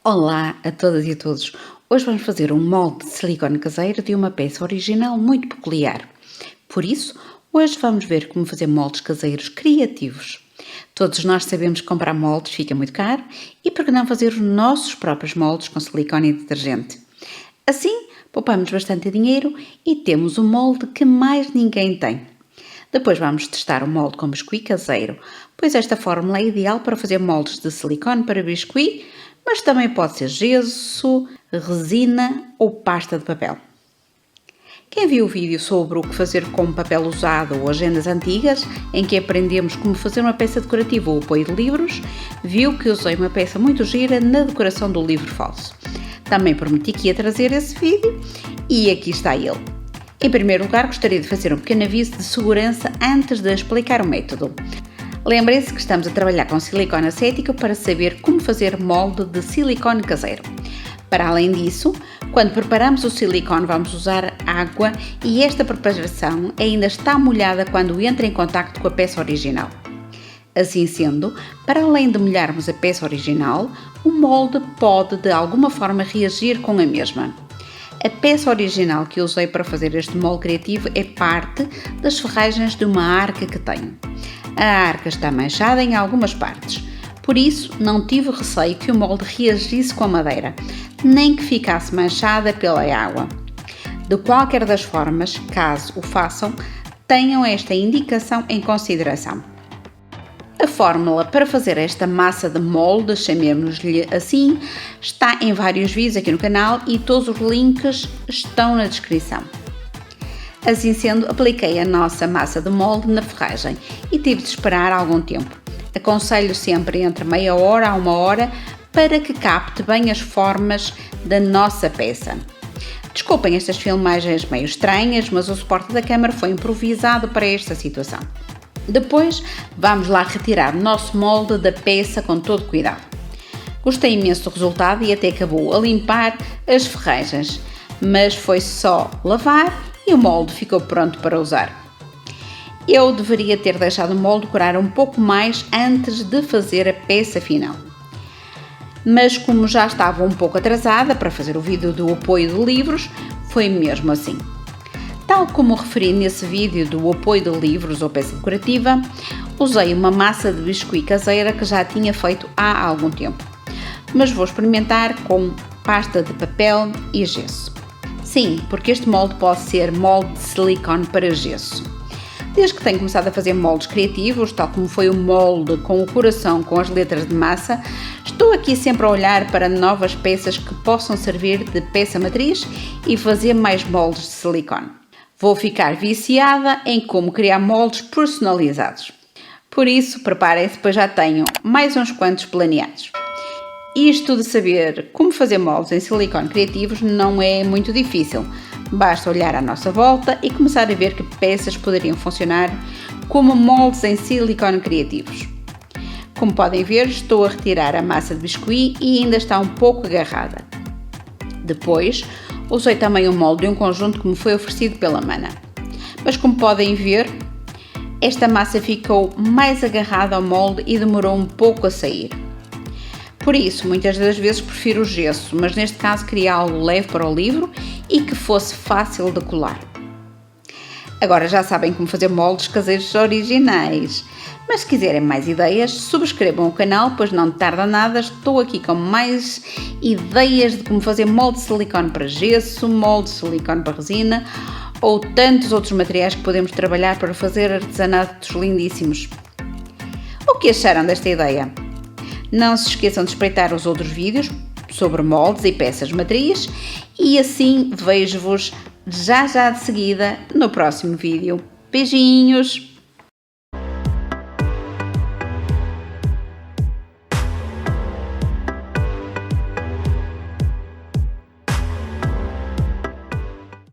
Olá a todas e a todos! Hoje vamos fazer um molde de silicone caseiro de uma peça original muito peculiar. Por isso, hoje vamos ver como fazer moldes caseiros criativos. Todos nós sabemos que comprar moldes fica muito caro e por que não fazer os nossos próprios moldes com silicone e detergente? Assim, poupamos bastante dinheiro e temos o molde que mais ninguém tem. Depois vamos testar o molde com biscuit caseiro, pois esta fórmula é ideal para fazer moldes de silicone para biscuit, mas também pode ser gesso, resina ou pasta de papel. Quem viu o vídeo sobre o que fazer com papel usado ou agendas antigas, em que aprendemos como fazer uma peça decorativa ou apoio de livros, viu que usei uma peça muito gira na decoração do livro falso. Também prometi que ia trazer esse vídeo e aqui está ele. Em primeiro lugar, gostaria de fazer um pequeno aviso de segurança antes de explicar o método. Lembrem-se que estamos a trabalhar com silicone acético para saber como fazer molde de silicone caseiro. Para além disso, quando preparamos o silicone vamos usar água e esta preparação ainda está molhada quando entra em contacto com a peça original. Assim sendo, para além de molharmos a peça original, o molde pode de alguma forma reagir com a mesma. A peça original que usei para fazer este molde criativo é parte das ferragens de uma arca que tenho. A arca está manchada em algumas partes, por isso não tive receio que o molde reagisse com a madeira, nem que ficasse manchada pela água. De qualquer das formas, caso o façam, tenham esta indicação em consideração. A fórmula para fazer esta massa de molde, chamemos-lhe assim, está em vários vídeos aqui no canal e todos os links estão na descrição. Assim sendo, apliquei a nossa massa de molde na ferragem e tive de esperar algum tempo. Aconselho sempre entre meia hora a uma hora para que capte bem as formas da nossa peça. Desculpem estas filmagens meio estranhas, mas o suporte da câmera foi improvisado para esta situação. Depois, vamos lá retirar o nosso molde da peça com todo cuidado. Gostei imenso do resultado e até acabou a limpar as ferragens, mas foi só lavar e o molde ficou pronto para usar. Eu deveria ter deixado o molde curar um pouco mais antes de fazer a peça final. Mas como já estava um pouco atrasada para fazer o vídeo do apoio de livros, foi mesmo assim. Tal como referi nesse vídeo do apoio de livros ou peça decorativa, usei uma massa de biscuit caseira que já tinha feito há algum tempo, mas vou experimentar com pasta de papel e gesso. Sim, porque este molde pode ser molde de silicone para gesso. Desde que tenho começado a fazer moldes criativos, tal como foi o molde com o coração com as letras de massa, estou aqui sempre a olhar para novas peças que possam servir de peça matriz e fazer mais moldes de silicone. Vou ficar viciada em como criar moldes personalizados. Por isso, preparem-se, pois já tenho mais uns quantos planeados. Isto de saber como fazer moldes em silicone criativos não é muito difícil. Basta olhar à nossa volta e começar a ver que peças poderiam funcionar como moldes em silicone criativos. Como podem ver, estou a retirar a massa de biscuit e ainda está um pouco agarrada. Depois, usei também o molde de um conjunto que me foi oferecido pela Mana. Mas como podem ver, esta massa ficou mais agarrada ao molde e demorou um pouco a sair. Por isso, muitas das vezes prefiro o gesso, mas neste caso queria algo leve para o livro e que fosse fácil de colar. Agora já sabem como fazer moldes caseiros originais, mas se quiserem mais ideias, subscrevam o canal, pois não tarda nada, estou aqui com mais ideias de como fazer molde de silicone para gesso, molde de silicone para resina ou tantos outros materiais que podemos trabalhar para fazer artesanatos lindíssimos. O que acharam desta ideia? Não se esqueçam de espreitar os outros vídeos sobre moldes e peças matriz e assim vejo-vos já de seguida no próximo vídeo. Beijinhos!